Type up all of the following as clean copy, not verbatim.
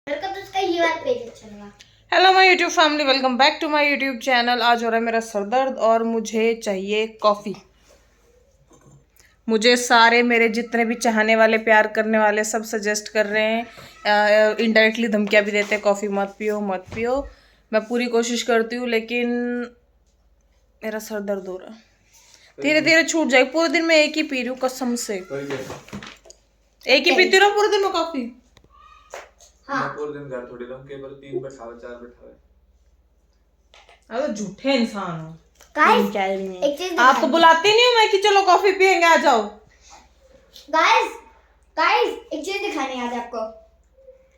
Hello my YouTube family, welcome back to my YouTube channel. आज हो रहा है मेरा सर दर्द और मुझे चाहिए कॉफ़ी। मुझे सारे मेरे जितने भी चाहने वाले, प्यार करने वाले सब सजेस्ट कर रहे हैं, इनडायरेक्टली धमकियाँ भी देते हैं, कॉफ़ी मत पियो मत पियो। मैं पूरी कोशिश करती हूँ लेकिन मेरा सर दर्द हो रहा है। धीरे धीरे छूट जाएगी। पूरे दिन मैं एक ही पी रही हूँ कसम से, एक ही पीती रहो पूरे दिन में कॉफ़ी। हाँ। पूरे दिन घर थोड़ी रहूं, केवल 3 बैठावे 4 बैठावे। अरे झूठे इंसान हो। गाइस आप तो बुलाती नहीं हो मैं कि चलो कॉफी पियेंगे, आ जाओ। गाइस एक चीज दिखानी है आज आपको।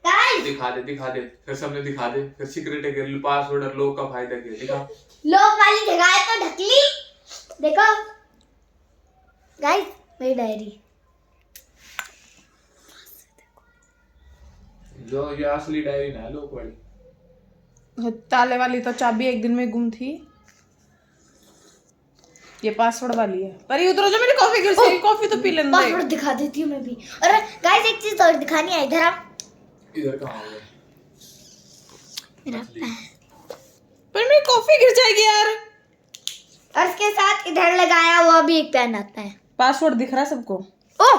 गाइस दिखा दे फिर सबने दिखा दे, फिर सीक्रेट है कि पासवर्ड लोग का फायदा क्या? दिखा। लोग वाली जगह है तो ढकली। देखो गाइस, मेरी डायरी। जो ये असली डायरी ना लोग वाली। ताले वाली तो चाबी एक दिन में गुम थी, ये पासवर्ड वाली है। पर ये उधर जो मेरी कॉफी गिर गई, कॉफी तो पी लेने दे। पासवर्ड दिखा देती हूँ मैं भी। और गाइस एक चीज और दिखानी है, इधर आप। इधर कहां हो गया मेरा पर मेरी कॉफी गिर जाएगी यार। और इसके साथ इधर लगाया हुआ भी एक पेन आता है। पासवर्ड दिख रहा है सबको। ओह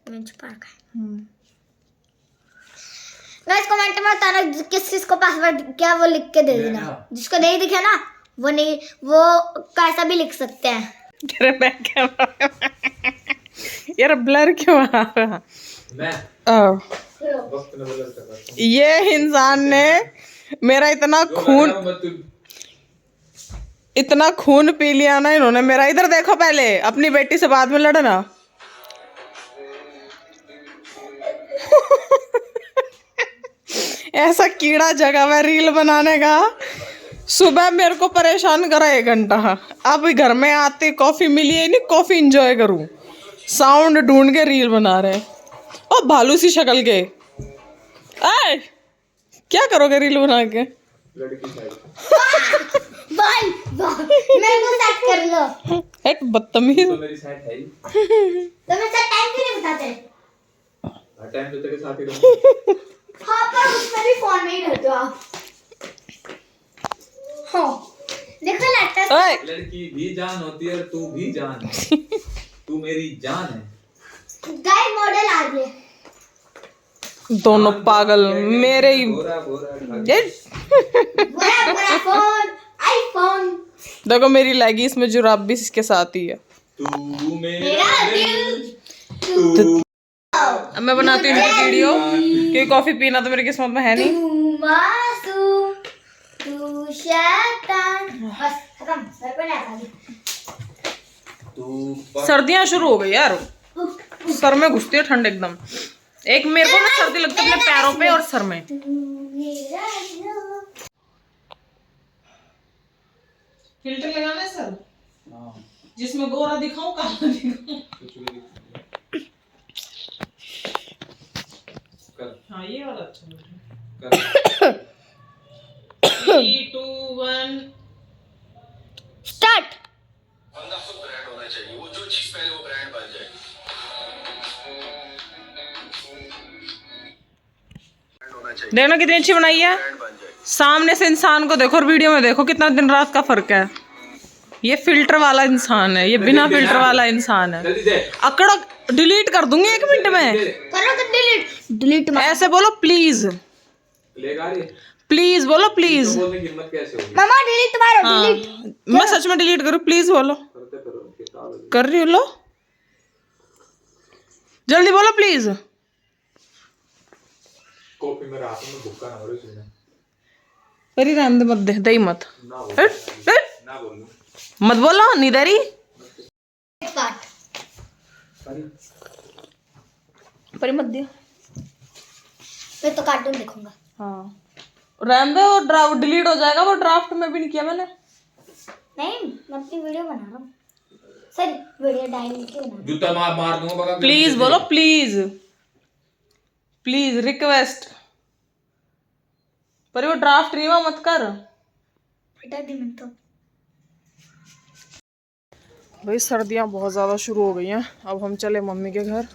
मैंने छुपा रखा है। गाइस कमेंट में बताना किस किस को पासवर्ड क्या, वो लिख के दे देना। जिसको नहीं दिखे ना वो नहीं, वो कैसा भी लिख सकते हैं। यार ब्लर क्यों आ रहा? मैं वक्त न बदल सकता। ये इंसान ने मेरा इतना खून पी लिया ना इन्होंने मेरा। इधर देखो, पहले अपनी बेटी से बाद में लड़ना। ऐसा कीड़ा जगह में रील बनाने का। सुबह मेरे को परेशान करा 1 घंटा। अब घर में आते कॉफी मिली है नहीं, कॉफी एंजॉय करूं, साउंड ढूंढ के रील बना रहे। ओ भालू सी शक्ल के, आए क्या करोगे रील बना के? लड़की साइड भाई मेरे को सेट कर लो। एक बदतमीज। तो मेरी साइड है ही। तो मैं सर टाइम क्यों नहीं बताते? हर टाइम तो तेरे साथ ही रहूं। हाँ पर उसमें भी फोन में ही रहते हो आप। हाँ देखो लैपटॉप। लड़की भी जान होती है और तू भी जान है। तू मेरी जान है। गाइस मॉडल आ गए दोनों पागल मेरे ही। गोरा फोन आईफोन। देखो मेरी लैगी इसमें जुराब भी इसके साथ ही है। तू मेरा दिल तू। अब मैं बनाती हूँ वीडियो कि कॉफी पीना तो मेरी किस्मत में है नहीं। तू मासूम तू शैतान। बस खत्म, मेरे को नहीं आता। तू सर्दियां शुरू हो गई यार, सर में घुसती है ठंड एकदम। एक मेरे को ना सर्दी लगती है अपने पैरों पे और सर में। फिल्टर लगाना है सर, जिसमें गोरा दिखाऊं काला दिखाऊं। हाँ ये वाला अच्छा लग रहा है। 3, 2, 1 स्टार्ट। बंदा खुद ब्रांड होना चाहिए, वो जो चीज पहले वो ब्रांड बन जाए। देखना कितनी अच्छी बनाई है। सामने से इंसान को देखो और वीडियो में देखो कितना दिन रात का फर्क है। ये फिल्टर वाला इंसान है, ये बिना फिल्टर वाला इंसान है। अकड़ डिलीट कर दूंगी 1 मिनट में। करो तो डिलीट ऐसे बोलो प्लीज, प्लीज बोलो प्लीज। बोलने की हिम्मत कैसे होगी? मामा डिलीट मारो। हाँ, डिलीट मैं सच में डिलीट करूँ? प्लीज बोलो। कर रही हो, लो जल्दी बोलो प्लीज। कॉफी में रात में भूखा ना हो रही सुनने। अरे रहने दे, मत दे, दही मत। ना बोलूं मत बोलो नीदरी। काट पर मत दियो। मैं तो कार्टून देखूंगा। हाँ रहने दो, वो ड्राफ्ट डिलीट हो जाएगा। वो ड्राफ्ट में भी नहीं किया मैंने। नहीं मैं अपनी वीडियो बना रहा हूँ। सर वीडियो डायरी की बना रहा जूता मार दूंगा बगा। प्लीज बोलो प्लीज, प्लीज रिक्वेस्ट। पर वो ड्राफ्ट रीवा मत कर। हटा दी मैं तो। भाई सर्दियाँ बहुत ज़्यादा शुरू हो गई हैं। अब हम चले मम्मी के घर।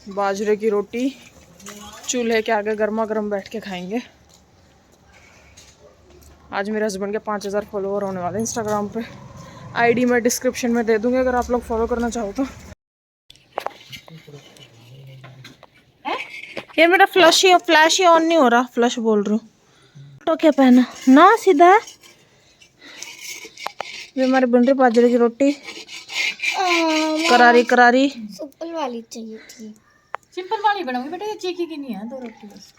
बाजरे की रोटी चूल्हे के आगे गर्मा गर्म बैठ के खाएंगे। आज मेरे हस्बैंड के 5000 फॉलोवर होने वाले इंस्टाग्राम पे। आईडी मैं डिस्क्रिप्शन में दे दूंगी अगर आप लोग फॉलो करना चाहो तो। ये मेरा फ्लैश ही ऑन नहीं हो रहा। फ्लैश बोल रही हूँ तो क्या पहना ना सीधा। ये हमारे बन रही बाजरे की रोटी करारी करारी। सिंपल वाली चाहिए थी। सिंपल वाली बनाऊंगी बेटा, ये चीकी की नहीं है, 2 रोटी बस।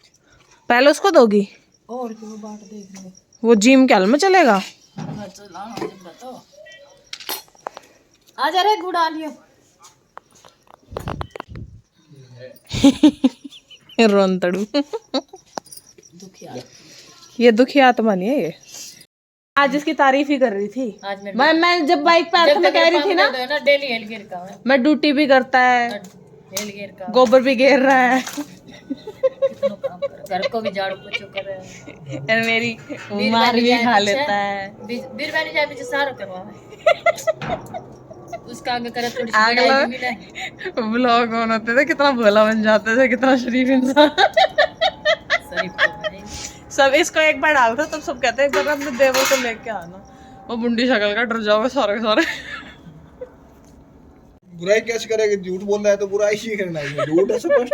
पहले उसको दोगी और क्यों बांट देख लो। वो जिम के हाल में चलेगा। तो आ जा रे गुड़ आ लियो। रोनतड़ू दुखिया ये दुखी आत्मा नहीं है ये। आज इसकी तारीफ ही कर रही थी। आज मैं जब बाइक पे आया था मैं कह रही थी ना डेली हेल गियर का है, मैं ड्यूटी भी करता है, हेल गियर का गोबर भी घेर रहा है, कितना काम कर, घर को भी झाड़ू पोछा कर रहा है, और मेरी मार भी खा लेता है। बीर बहनी जाए पीछे सारा करवा उसका आगे करे थोड़ी अगला ब्लॉग ऑन होते थे कितना भोला बन जाते थे, कितना शरीफ इंसान। सब इसको एक बार डालता तब सब कहते हैं एक बार अपने देवर को लेके आना। वो बुंडी शक्ल का डर जाओगे सारे के सारे। बुराई कैसे करेगा? झूठ बोल रहा है तो बुराई ही करना है। झूठ है स्पष्ट।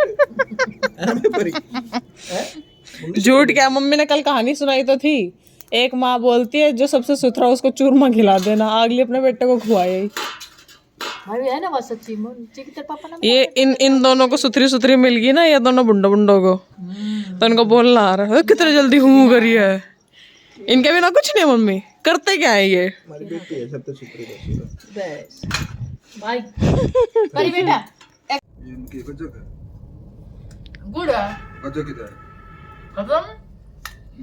झूठ क्या, मम्मी ने कल कहानी सुनाई तो थी। एक माँ बोलती है जो सबसे सुथरा उसको चूरमा खिला देना, अगली अपने बेटे को खुआए। भाई है ना वो सच्ची तेरे पापा ने ये इन दोनों को सुथरी सुथरी मिल गई ना, ये दोनों बुंडो बुंडो को, तो इनको बोलना आ रहा है कितने जल्दी हूँ करी है। इनके बिना कुछ नहीं मम्मी करते क्या है ये। हमारी बेटी है सबसे सुथरी बस भाई परी बेटा इनकी गजब है। गुड़ है गजब किधर खत्म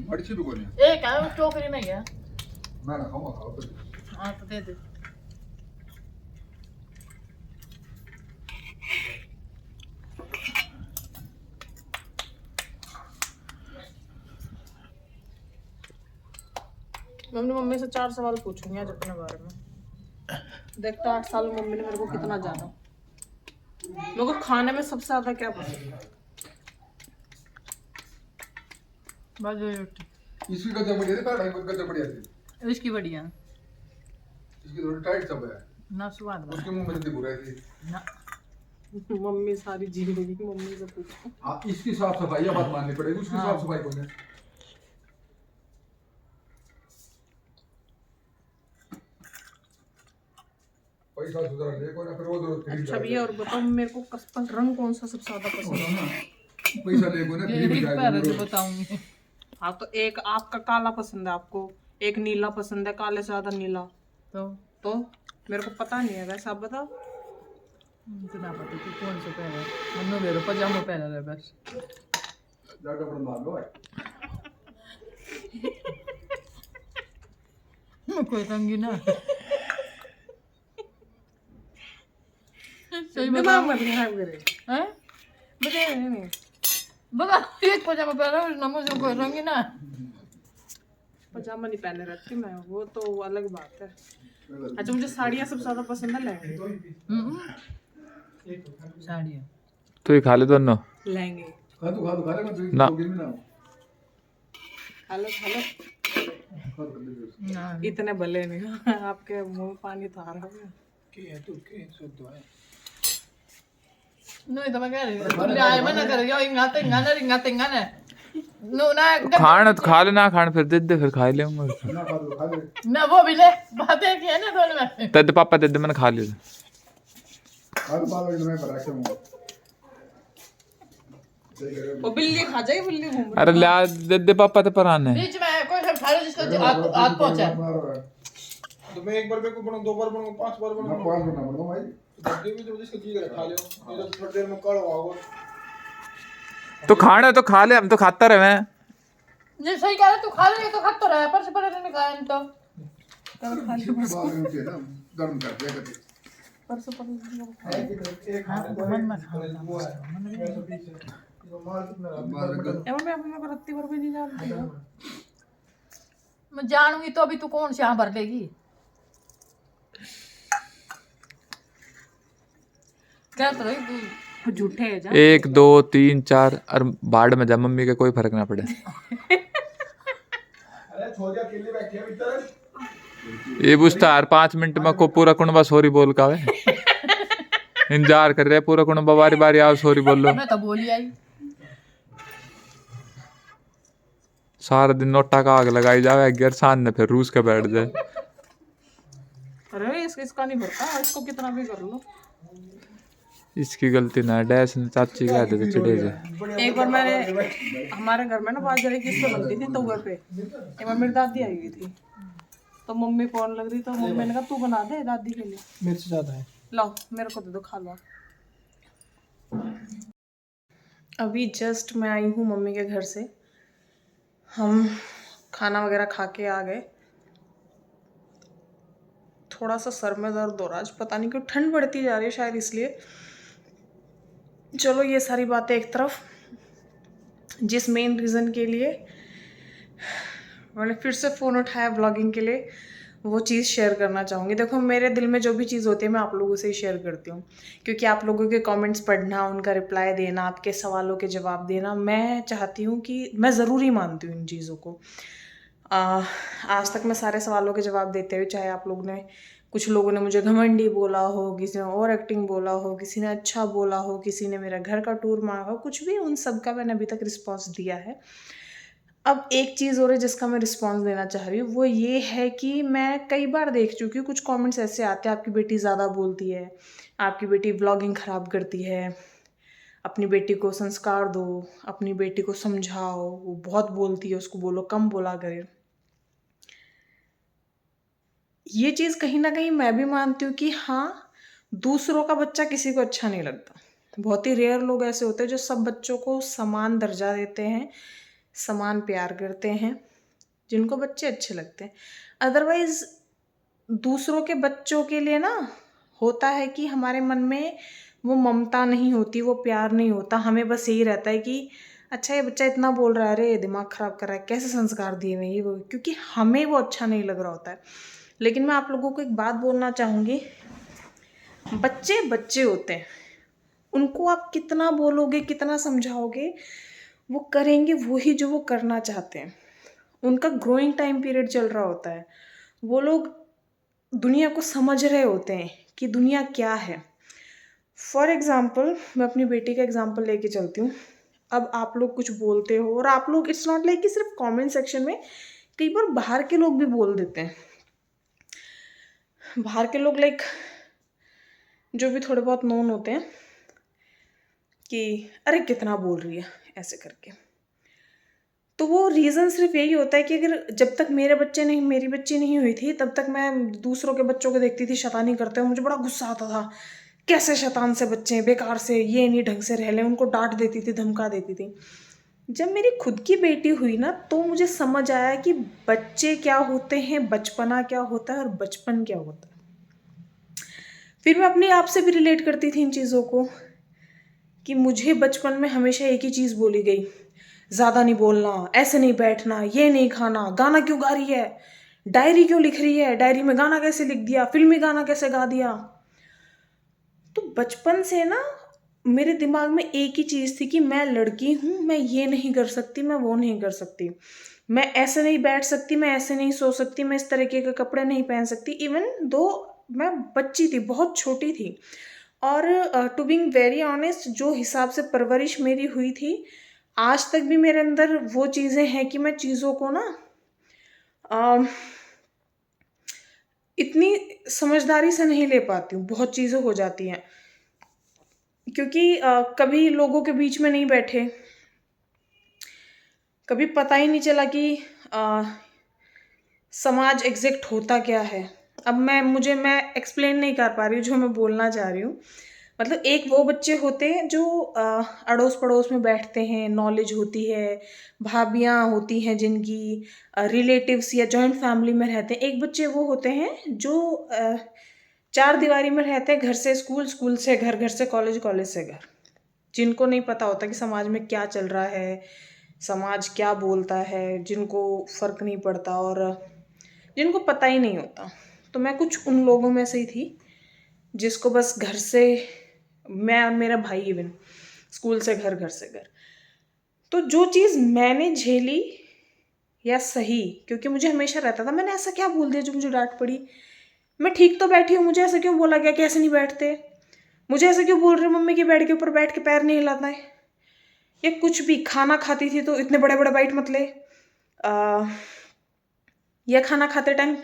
बड़ी सी भी कोनी है। एक है उस टोकरी में है। मैं ना खाऊंगा, खाओ तो। हाँ तो दे दे। मम्मी से 4 सवाल पूछूंगी आज अपने बारे में। देखता 8 साल में मम्मी ने मेरे को कितना ज्यादा, मेरे को खाने में सबसे ज्यादा क्या पसंद है? बाजरे रोटी इसकी गजब बढ़िया थी, पर गजब बढ़िया थी। इसकी बढ़िया इसकी थोड़ी टाइट सब है, ना स्वाद उसके मुंह में जल्दी बुराई थी। ना मम्मी सारी जिंदगी मम्मी से पूछो। हाँ, इसकी साफ सफाई बात माननी पड़ेगी। उसकी साफ सफाई कौन है? पैसा सुधरा ले कोई ना, फिर वो दो अच्छा भैया और बताओ मेरे को कस्टम रंग कौन सा सबसे ज्यादा पसंद है? पैसा ले कोई ना, फ्री में जाएगा। बताऊंगी। हाँ तो एक आपका काला पसंद है, आपको एक नीला पसंद है, काले से ज्यादा नीला। तो मेरे को पता नहीं है वैसे, आप बताओ। इतना पता कि कौन सा पहना है। मन्नू मेरे पजामा पहना है बस। जाकर बड़ा मार लो भाई। कोई तंगी ना सही बता दिमाग मत खराब करे। हैं बता नहीं बता एक पजामा पहना है ना, मुझे कोई रंगी ना। पजामा नहीं पहने रहती मैं, वो तो अलग बात है। अच्छा मुझे साड़ियाँ सबसे ज्यादा पसंद है, लहंगे। साड़ियाँ तो ये खा ले दोनों। लहंगे खा ले मत ना। खा लो इतने भले नहीं। आपके मुंह में पानी तो आ रहा है। नहीं तो मैं कह रही हूँ ले आए मना कर यो इंगाते इंगाने नो ना खाना तो खा लेना, खाना फिर दे दे, फिर खा लेंगे। ना वो भी ले बातें की है ना दोनों में। दे दे पापा दे दे, मैंने खा लिया। वो बिल्ली खा जाएगी, बिल्ली घूम अरे ले आ, दे दे पापा तो पर आने। बीच में कोई सब खा लो जिसका आग पहुंचा। तो मैं एक बार पे को बनाऊं, 2 बार बनाऊं, 5 बार बनाऊं। 5 बनाना पड़ेगा भाई। जब भी जो जिसको जी करे खा लियो, नहीं तो थोड़ी देर में कड़ होगा। तो खाना तो खा ले, हम तो खाता रहे हैं। ये सही कह रहा तू खा ले तो खा तो रहा है, पर से पर नहीं खाया तो बाद में ना गर्म कर दिया करते। परसों पर मन में खा मैं अपने को रत्ती भर भी नहीं जानती हूँ। मैं जानूंगी तो अभी तू कौन से यहाँ भर लेगी। क्या तो रही तू झूठे है जा। 1 2 3 4 और बाढ़ में जा, मम्मी का कोई फर्क ना पड़े। अरे छोरिया अकेले बैठी है भीतर। ये पूछता हर 5 मिनट में को पूरा कुनबा सॉरी बोल का वे इंतजार कर रहे पूरा कुनबा बारी बारी आओ सॉरी बोलो। मैं तो बोली आई। सारा दिन नोटा का आग लगाई जावे, घर सामने फिर रूस के बैठ जाए। अरे इसका नहीं भरता, इसको कितना भी कर लो। इसकी गलती ना है, डैश ने चाची कह देते चिड़े से। एक बार मैंने हमारे घर में ना बाजरे की इसको बनती थी तवे पे, एक बार मेरी दादी आई हुई थी तो मम्मी फोन लग रही तो मम्मी ने कहा तू बना दे दादी के लिए। मिर्च ज्यादा है। लाओ मेरे को दे दो, खा लो। अभी जस्ट मैं आई हूँ मम्मी के घर से, हम खाना वगैरह खा के आ गए। थोड़ा सा सर में दर्द हो रहा है आज, पता नहीं क्यों, ठंड बढ़ती जा रही है शायद इसलिए। चलो ये सारी बातें एक तरफ, जिस मेन रीज़न के लिए मैंने फिर से फ़ोन उठाया ब्लॉगिंग के लिए, वो चीज़ शेयर करना चाहूँगी। देखो मेरे दिल में जो भी चीज़ होती है मैं आप लोगों से ही शेयर करती हूँ, क्योंकि आप लोगों के कमेंट्स पढ़ना, उनका रिप्लाई देना, आपके सवालों के जवाब देना, मैं चाहती हूँ कि मैं ज़रूरी मानती हूँ इन चीज़ों को। आज तक मैं सारे सवालों के जवाब देते हुए, चाहे आप लोग ने, कुछ लोगों ने मुझे घमंडी बोला हो, किसी ने ओवर एक्टिंग बोला हो, किसी ने अच्छा बोला हो, किसी ने मेरा घर का टूर मांगा हो, कुछ भी, उन सब का मैंने अभी तक रिस्पॉन्स दिया है। अब एक चीज़ और है जिसका मैं रिस्पॉन्स देना चाह रही हूँ, वो ये है कि मैं कई बार देख चुकी हूँ कुछ कमेंट्स ऐसे आते हैं, आपकी बेटी ज़्यादा बोलती है, आपकी बेटी ब्लॉगिंग ख़राब करती है, अपनी बेटी को संस्कार दो, अपनी बेटी को समझाओ, वो बहुत बोलती है, उसको बोलो कम बोला करे। ये चीज़ कहीं ना कहीं मैं भी मानती हूँ कि हाँ, दूसरों का बच्चा किसी को अच्छा नहीं लगता। बहुत ही रेयर लोग ऐसे होते हैं जो सब बच्चों को समान दर्जा देते हैं, समान प्यार करते हैं, जिनको बच्चे अच्छे लगते हैं। अदरवाइज़ दूसरों के बच्चों के लिए ना होता है कि हमारे मन में वो ममता नहीं होती, वो प्यार नहीं होता। हमें बस यही रहता है कि अच्छा ये बच्चा इतना बोल रहा है, अरे दिमाग ख़राब कर रहा है, कैसे संस्कार दिए हुए ये वो, क्योंकि हमें वो अच्छा नहीं लग रहा होता है। लेकिन मैं आप लोगों को एक बात बोलना चाहूँगी, बच्चे बच्चे होते हैं, उनको आप कितना बोलोगे, कितना समझाओगे, वो करेंगे वही जो वो करना चाहते हैं। उनका ग्रोइंग टाइम पीरियड चल रहा होता है, वो लोग दुनिया को समझ रहे होते हैं कि दुनिया क्या है। फॉर एग्ज़ाम्पल मैं अपनी बेटी का एग्ज़ाम्पल लेके चलती हूँ। अब आप लोग कुछ बोलते हो और आप लोग, इट्स नॉट लाइक कि सिर्फ कमेंट सेक्शन में, कई बार बाहर के लोग भी बोल देते हैं। बाहर के लोग लाइक जो भी थोड़े बहुत नोन होते हैं कि अरे कितना बोल रही है ऐसे करके। तो वो रीज़न सिर्फ यही होता है कि अगर जब तक मेरी बच्ची नहीं हुई थी, तब तक मैं दूसरों के बच्चों को देखती थी शैतानी करते हुए, मुझे बड़ा गुस्सा आता था, कैसे शैतान से बच्चे हैं, बेकार से, ये नहीं ढंग से रह लें, उनको डांट देती थी, धमका देती थी। जब मेरी खुद की बेटी हुई ना, तो मुझे समझ आया कि बच्चे क्या होते हैं, बचपना क्या होता है और बचपन क्या होता है। फिर मैं अपने आप से भी रिलेट करती थी इन चीज़ों को कि मुझे बचपन में हमेशा एक ही चीज़ बोली गई, ज़्यादा नहीं बोलना, ऐसे नहीं बैठना, ये नहीं खाना, गाना क्यों गा रही है, डायरी क्यों लिख रही है, डायरी में गाना कैसे लिख दिया, फिल्मी गाना कैसे गा दिया। तो बचपन से ना मेरे दिमाग में एक ही चीज़ थी कि मैं लड़की हूँ, मैं ये नहीं कर सकती, मैं वो नहीं कर सकती, मैं ऐसे नहीं बैठ सकती, मैं ऐसे नहीं सो सकती, मैं इस तरीके के कपड़े नहीं पहन सकती। इवन दो मैं बच्ची थी, बहुत छोटी थी, और टू बीइंग वेरी ऑनेस्ट, जो हिसाब से परवरिश मेरी हुई थी, आज तक भी मेरे अंदर वो चीज़ें हैं कि मैं चीज़ों को ना इतनी समझदारी से नहीं ले पाती हूँ, बहुत चीज़ें हो जाती हैं क्योंकि कभी लोगों के बीच में नहीं बैठे, कभी पता ही नहीं चला कि समाज एग्जैक्ट होता क्या है। अब मैं एक्सप्लेन नहीं कर पा रही हूँ जो मैं बोलना चाह रही हूँ। मतलब एक वो बच्चे होते हैं जो अड़ोस पड़ोस में बैठते हैं, नॉलेज होती है, भाभियाँ होती हैं जिनकी रिलेटिव्स या जॉइंट फैमिली में रहते हैं। एक बच्चे वो होते हैं जो चार दीवारी में रहते हैं, घर से स्कूल, स्कूल से घर, घर से कॉलेज, कॉलेज से घर, जिनको नहीं पता होता कि समाज में क्या चल रहा है, समाज क्या बोलता है, जिनको फ़र्क नहीं पड़ता और जिनको पता ही नहीं होता। तो मैं कुछ उन लोगों में से ही थी जिसको बस घर से मैं और मेरा भाई इवन, स्कूल से घर, घर से घर। तो जो चीज़ मैंने झेली या सही, क्योंकि मुझे हमेशा रहता था मैंने ऐसा क्या बोल दिया जो मुझे डांट पड़ी, मैं ठीक तो बैठी हूँ, मुझे ऐसा क्यों बोला गया कि ऐसे नहीं बैठते, मुझे ऐसे क्यों बोल रहे मम्मी कि बेड के ऊपर बैठ के पैर नहीं हिलाता है, या कुछ भी। खाना खाती थी तो इतने बड़े बड़े बाइट मत ले, या खाना खाते टाइम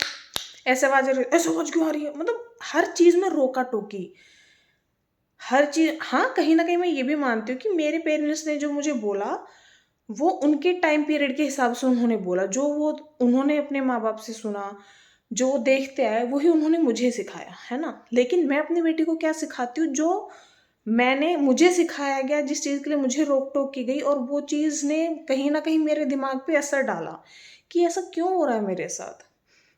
ऐसे आवाज ऐसे आवाज क्यों आ रही है, मतलब हर चीज़ में रोका टोकी, हर चीज़। हाँ, कहीं ना कहीं मैं ये भी मानती हूँ कि मेरे पेरेंट्स ने जो मुझे बोला वो उनके टाइम पीरियड के हिसाब से उन्होंने बोला, जो वो उन्होंने अपने माँ बाप से सुना, जो वो देखते आए वही उन्होंने मुझे सिखाया, है ना। लेकिन मैं अपनी बेटी को क्या सिखाती हूँ, जो मुझे सिखाया गया, जिस चीज़ के लिए मुझे रोक टोक की गई, और वो चीज़ ने कहीं ना कहीं मेरे दिमाग पे असर डाला कि ऐसा क्यों हो रहा है मेरे साथ,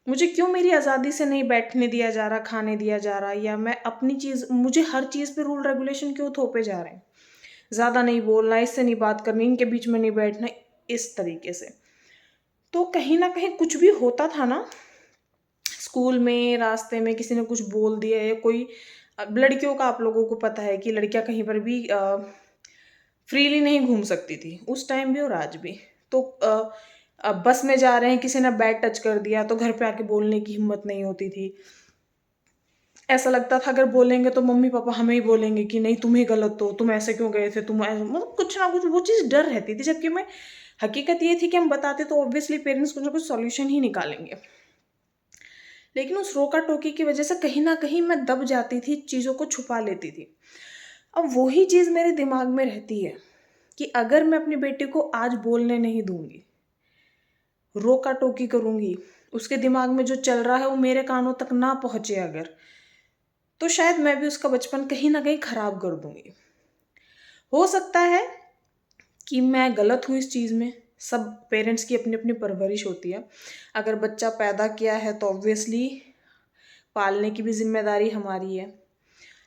मुझे क्यों मेरी आज़ादी से नहीं बैठने दिया जा रहा, खाने दिया जा रहा, या मैं अपनी चीज़, मुझे हर चीज़ पे रूल रेगुलेशन क्यों थोपे जा रहे हैं, ज़्यादा नहीं बोलना, इससे नहीं बात करनी, इनके बीच में नहीं बैठना, इस तरीके से। तो कहीं ना कहीं कुछ भी होता था ना, स्कूल में, रास्ते में किसी ने कुछ बोल दिया, या कोई, अब लड़कियों का आप लोगों को पता है कि लड़कियां कहीं पर भी फ्रीली नहीं घूम सकती थी उस टाइम भी और आज भी। तो अब बस में जा रहे हैं, किसी ने बैग टच कर दिया तो घर पे आके बोलने की हिम्मत नहीं होती थी, ऐसा लगता था अगर बोलेंगे तो मम्मी पापा हमें ही बोलेंगे कि नहीं तुम ही गलत हो, तुम ऐसे क्यों गए थे, तुम मतलब कुछ ना कुछ वो चीज़ डर रहती थी। जबकि मैं, हकीकत ये थी कि हम बताते तो ऑब्वियसली पेरेंट्स कुछ ना कुछ सॉल्यूशन ही निकालेंगे, लेकिन उस रोका टोकी की वजह से कहीं ना कहीं मैं दब जाती थी, चीज़ों को छुपा लेती थी। अब वही चीज़ मेरे दिमाग में रहती है कि अगर मैं अपनी बेटी को आज बोलने नहीं दूंगी, रोका टोकी करूंगी, उसके दिमाग में जो चल रहा है वो मेरे कानों तक ना पहुंचे अगर, तो शायद मैं भी उसका बचपन कहीं ना कहीं खराब कर दूंगी। हो सकता है कि मैं गलत हूँ इस चीज़ में, सब पेरेंट्स की अपनी अपनी परवरिश होती है। अगर बच्चा पैदा किया है तो ऑब्वियसली पालने की भी जिम्मेदारी हमारी है,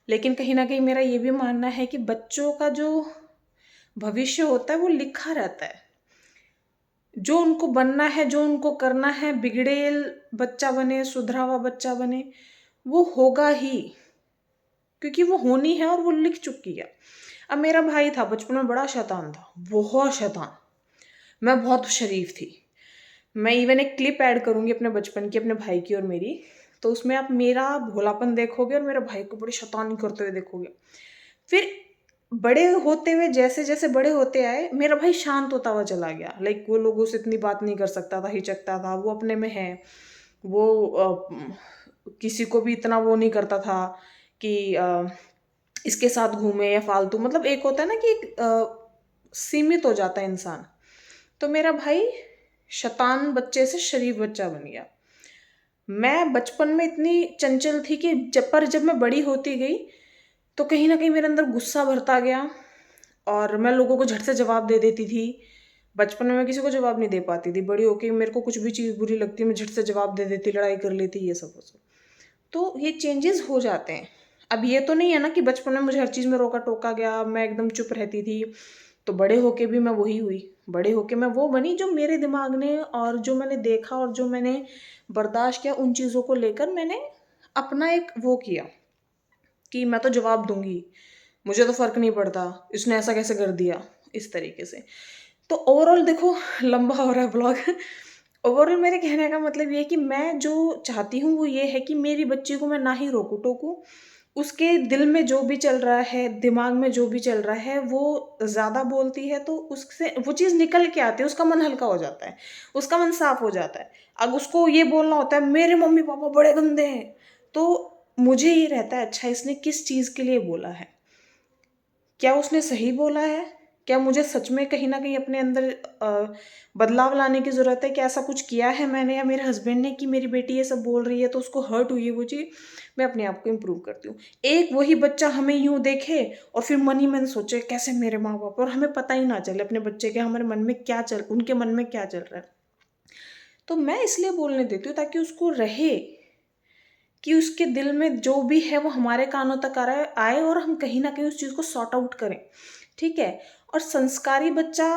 लेकिन कहीं ना कहीं मेरा ये भी मानना है कि बच्चों का जो भविष्य होता है वो लिखा रहता है, जो उनको बनना है, जो उनको करना है, बिगड़ेल बच्चा बने, सुधरा हुआ बच्चा बने, वो होगा ही, क्योंकि वो होनी है और वो लिख चुकी है। अब मेरा भाई था, बचपन में बड़ा शैतान था, बहुत शैतान, मैं बहुत शरीफ थी। मैं इवन एक क्लिप ऐड करूंगी अपने बचपन की, अपने भाई की और मेरी, तो उसमें आप मेरा भोलापन देखोगे और मेरे भाई को बड़ी शैतानी करते हुए देखोगे। फिर बड़े होते हुए, जैसे जैसे बड़े होते आए, मेरा भाई शांत होता हुआ चला गया। लाइक वो लोगों से इतनी बात नहीं कर सकता था, हिचकता था, वो अपने में है, वो किसी को भी इतना वो नहीं करता था कि इसके साथ घूमे या फालतू, मतलब एक होता है ना कि सीमित हो जाता है इंसान। तो मेरा भाई शैतान बच्चे से शरीफ बच्चा बन गया। मैं बचपन में इतनी चंचल थी कि जब मैं बड़ी होती गई तो कहीं ना कहीं मेरे अंदर गुस्सा भरता गया और मैं लोगों को झट से जवाब दे देती थी। बचपन में मैं किसी को जवाब नहीं दे पाती थी, बड़ी होके मेरे को कुछ भी चीज़ बुरी लगती है मैं झट से जवाब दे देती, लड़ाई कर लेती, ये सब। तो ये चेंजेस हो जाते हैं। अब ये तो नहीं है ना कि बचपन में मुझे हर चीज़ में रोका टोका गया, मैं एकदम चुप रहती थी, तो बड़े होके भी मैं वही हुई। बड़े होके मैं वो बनी जो मेरे दिमाग ने और जो मैंने देखा और जो मैंने बर्दाश्त किया, उन चीज़ों को लेकर मैंने अपना एक वो किया कि मैं तो जवाब दूंगी, मुझे तो फ़र्क नहीं पड़ता इसने ऐसा कैसे कर दिया, इस तरीके से। तो ओवरऑल देखो, लंबा हो रहा है ब्लॉग। ओवरऑल मेरे कहने का मतलब ये है कि मैं जो चाहती हूँ वो ये है कि मेरी बच्ची को मैं ना ही रोकू टोकूँ, उसके दिल में जो भी चल रहा है, दिमाग में जो भी चल रहा है, वो ज़्यादा बोलती है तो उससे वो चीज़ निकल के आती है, उसका मन हल्का हो जाता है, उसका मन साफ हो जाता है। अब उसको ये बोलना होता है मेरे मम्मी पापा बड़े गंदे हैं, तो मुझे ये रहता है अच्छा इसने किस चीज़ के लिए बोला है, क्या उसने सही बोला है, क्या मुझे सच में कहीं ना कहीं अपने अंदर बदलाव लाने की ज़रूरत है, क्या ऐसा कुछ किया है मैंने या मेरे हस्बैंड ने कि मेरी बेटी ये सब बोल रही है तो उसको हर्ट हुई है वो चीज़। मैं अपने आप को इम्प्रूव करती हूँ। एक वही बच्चा हमें यूँ देखे और फिर मन ही मन सोचे कैसे मेरे माँ बाप, और हमें पता ही ना चले अपने बच्चे के हमारे मन में क्या चल, उनके मन में क्या चल रहा है। तो मैं इसलिए बोलने देती हूँ ताकि उसको रहे कि उसके दिल में जो भी है वो हमारे कानों तक आए और हम कहीं ना कहीं उस चीज़ को सॉर्ट आउट करें, ठीक है। और संस्कारी बच्चा,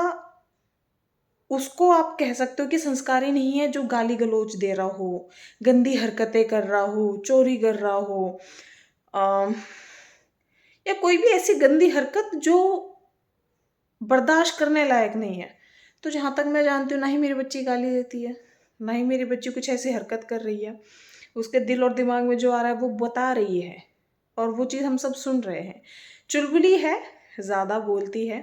उसको आप कह सकते हो कि संस्कारी नहीं है जो गाली गलौज दे रहा हो, गंदी हरकतें कर रहा हो, चोरी कर रहा हो, या कोई भी ऐसी गंदी हरकत जो बर्दाश्त करने लायक नहीं है। तो जहाँ तक मैं जानती हूँ, ना ही मेरी बच्ची गाली देती है, ना ही मेरी बच्ची कुछ ऐसी हरकत कर रही है। उसके दिल और दिमाग में जो आ रहा है वो बता रही है, और वो चीज़ हम सब सुन रहे हैं। चुलबुली है, ज़्यादा बोलती है,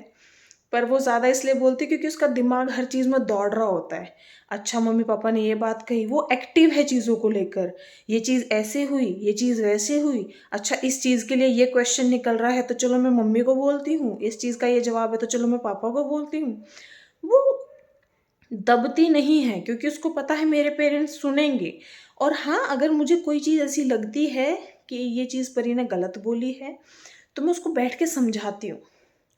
पर वो ज़्यादा इसलिए बोलती क्योंकि उसका दिमाग हर चीज़ में दौड़ रहा होता है। अच्छा मम्मी पापा ने ये बात कही, वो एक्टिव है चीज़ों को लेकर। ये चीज़ ऐसे हुई, ये चीज़ वैसे हुई, अच्छा इस चीज़ के लिए ये क्वेश्चन निकल रहा है तो चलो मैं मम्मी को बोलती हूँ, इस चीज़ का ये जवाब है तो चलो मैं पापा को बोलती हूँ। वो दबती नहीं है क्योंकि उसको पता है मेरे पेरेंट्स सुनेंगे। और हाँ, अगर मुझे कोई चीज़ ऐसी लगती है कि ये चीज़ परी ने गलत बोली है तो मैं उसको बैठ के समझाती हूँ।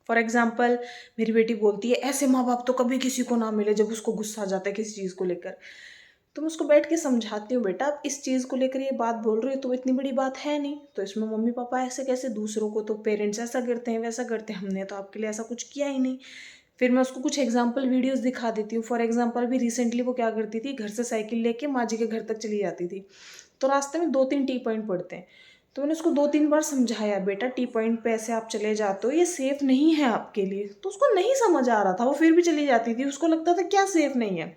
फॉर एग्ज़ाम्पल, मेरी बेटी बोलती है ऐसे माँ बाप तो कभी किसी को ना मिले, जब उसको गुस्सा आ जाता है किसी चीज़ को लेकर। तो मैं उसको बैठ के समझाती हूँ, बेटा आप इस चीज़ को लेकर ये बात बोल रही हो तो इतनी बड़ी बात है नहीं, तो इसमें मम्मी पापा ऐसे कैसे, दूसरों को तो पेरेंट्स ऐसा करते हैं वैसा करते हैं, हमने तो आपके लिए ऐसा कुछ किया ही नहीं। फिर मैं उसको कुछ एग्जाम्पल वीडियोस दिखा देती हूँ। फॉर एग्जाम्पल भी रिसेंटली वो क्या करती थी, घर से साइकिल लेके माँ जी के घर तक चली जाती थी, तो रास्ते में 2-3 टी पॉइंट पड़ते हैं। तो मैंने उसको 2-3 बार समझाया, बेटा टी पॉइंट पे ऐसे आप चले जाते हो, ये सेफ़ नहीं है आपके लिए। तो उसको नहीं समझ आ रहा था, वो फिर भी चली जाती थी, उसको लगता था क्या सेफ़ नहीं है।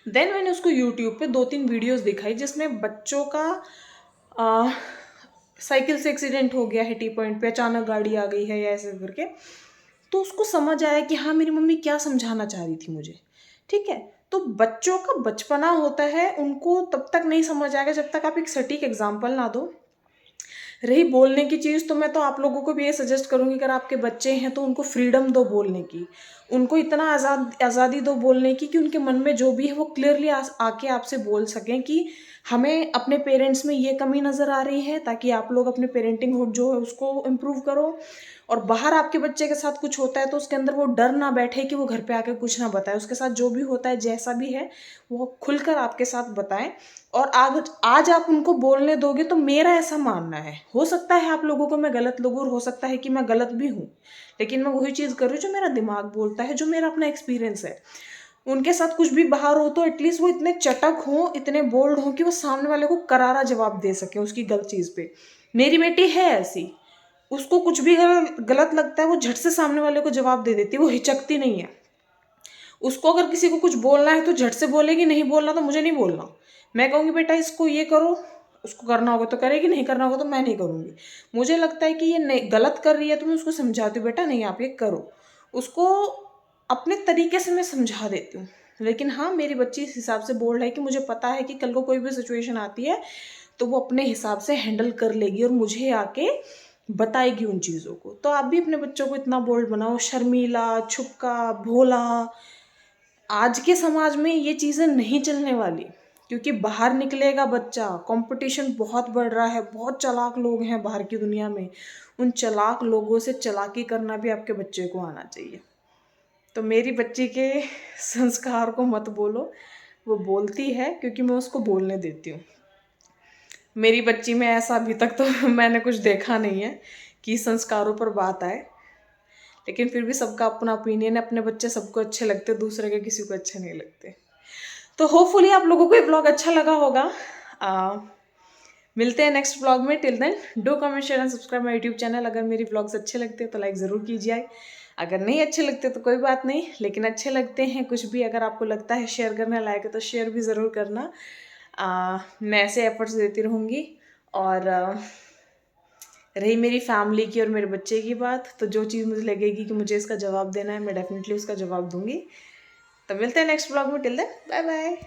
देन मैंने उसको यूट्यूब पे 2-3 वीडियोस दिखाई जिसमें बच्चों का साइकिल से एक्सीडेंट हो गया है टी पॉइंट पे, अचानक गाड़ी आ गई है या ऐसे करके। तो उसको समझ आया कि हाँ मेरी मम्मी क्या समझाना चाह रही थी मुझे। ठीक है, तो बच्चों का बचपना होता है, उनको तब तक नहीं समझ आएगा जब तक आप एक सटीक एग्जाम्पल ना दो। रही बोलने की चीज़, तो मैं तो आप लोगों को भी ये सजेस्ट करूँगी, अगर आपके बच्चे हैं तो उनको फ्रीडम दो बोलने की, उनको इतना आज़ादी दो बोलने की कि उनके मन में जो भी है वो क्लियरली आके आपसे बोल सकें कि हमें अपने पेरेंट्स में ये कमी नज़र आ रही है, ताकि आप लोग अपने पेरेंटिंग हुड जो है उसको इम्प्रूव करो। और बाहर आपके बच्चे के साथ कुछ होता है तो उसके अंदर वो डर ना बैठे कि वो घर पे आके कुछ ना बताए, उसके साथ जो भी होता है जैसा भी है वो खुलकर आपके साथ बताएं। और आज आप उनको बोलने दोगे तो मेरा ऐसा मानना है, हो सकता है आप लोगों को मैं गलत लगूँ और हो सकता है कि मैं गलत भी हूँ, लेकिन मैं वही चीज़ कर रही हूँ जो मेरा दिमाग बोलता है, जो मेरा अपना एक्सपीरियंस है। उनके साथ कुछ भी बाहर हो तो एटलीस्ट वो इतने चटक हों, इतने बोल्ड हों कि वो सामने वाले को करारा जवाब दे सकें उसकी गलत चीज़ पे। मेरी बेटी है ऐसी, उसको कुछ भी गलत लगता है वो झट से सामने वाले को जवाब दे देती है, वो हिचकती नहीं है। उसको अगर किसी को कुछ बोलना है तो झट से बोलेगी, नहीं बोलना तो मुझे नहीं बोलना। मैं कहूँगी बेटा इसको ये करो, उसको करना होगा तो करेगी, नहीं करना होगा तो मैं नहीं करूँगी। मुझे लगता है कि ये नहीं गलत कर रही है तो मैं उसको समझाती हूँ, बेटा नहीं आप ये करो। उसको अपने तरीके से मैं समझा देती हूँ। लेकिन हाँ, मेरी बच्ची इस हिसाब से बोल्ड है कि मुझे पता है कि कल को कोई भी सिचुएशन आती है तो वो अपने हिसाब से हैंडल कर लेगी और मुझे आके बताएगी उन चीज़ों को। तो आप भी अपने बच्चों को इतना बोल्ड बनाओ, शर्मीला, छुपका, भोला। आज के समाज में ये चीज़ें नहीं चलने वाली, क्योंकि बाहर निकलेगा बच्चा, कंपटीशन बहुत बढ़ रहा है, बहुत चालाक लोग हैं बाहर की दुनिया में। उन चालाक लोगों से चालाकी करना भी आपके बच्चे को आना चाहिए। तो मेरी बच्ची के संस्कार को मत बोलो, वो बोलती है क्योंकि मैं उसको बोलने देती हूँ। मेरी बच्ची में ऐसा अभी तक तो मैंने कुछ देखा नहीं है कि संस्कारों पर बात आए, लेकिन फिर भी सबका अपना ओपिनियन है, अपने बच्चे सबको अच्छे लगते, दूसरे के किसी को अच्छे नहीं लगते। तो होपफुली आप लोगों को ये ब्लॉग अच्छा लगा होगा। मिलते हैं नेक्स्ट ब्लॉग में। Till then do comment share and subscribe my YouTube channel. अगर मेरी ब्लॉग्स अच्छे लगते हैं तो लाइक ज़रूर कीजिए, अगर नहीं अच्छे लगते तो कोई बात नहीं, लेकिन अच्छे लगते हैं कुछ भी अगर आपको लगता है शेयर करने लायक है तो शेयर भी ज़रूर करना। मैं ऐसे एफर्ट्स देती रहूँगी। और रही मेरी फैमिली की और मेरे बच्चे की बात, तो जो चीज़ मुझे लगेगी कि मुझे इसका जवाब देना है मैं डेफिनेटली उसका जवाब दूंगी। तो मिलते हैं नेक्स्ट ब्लॉग में। Till then bye bye.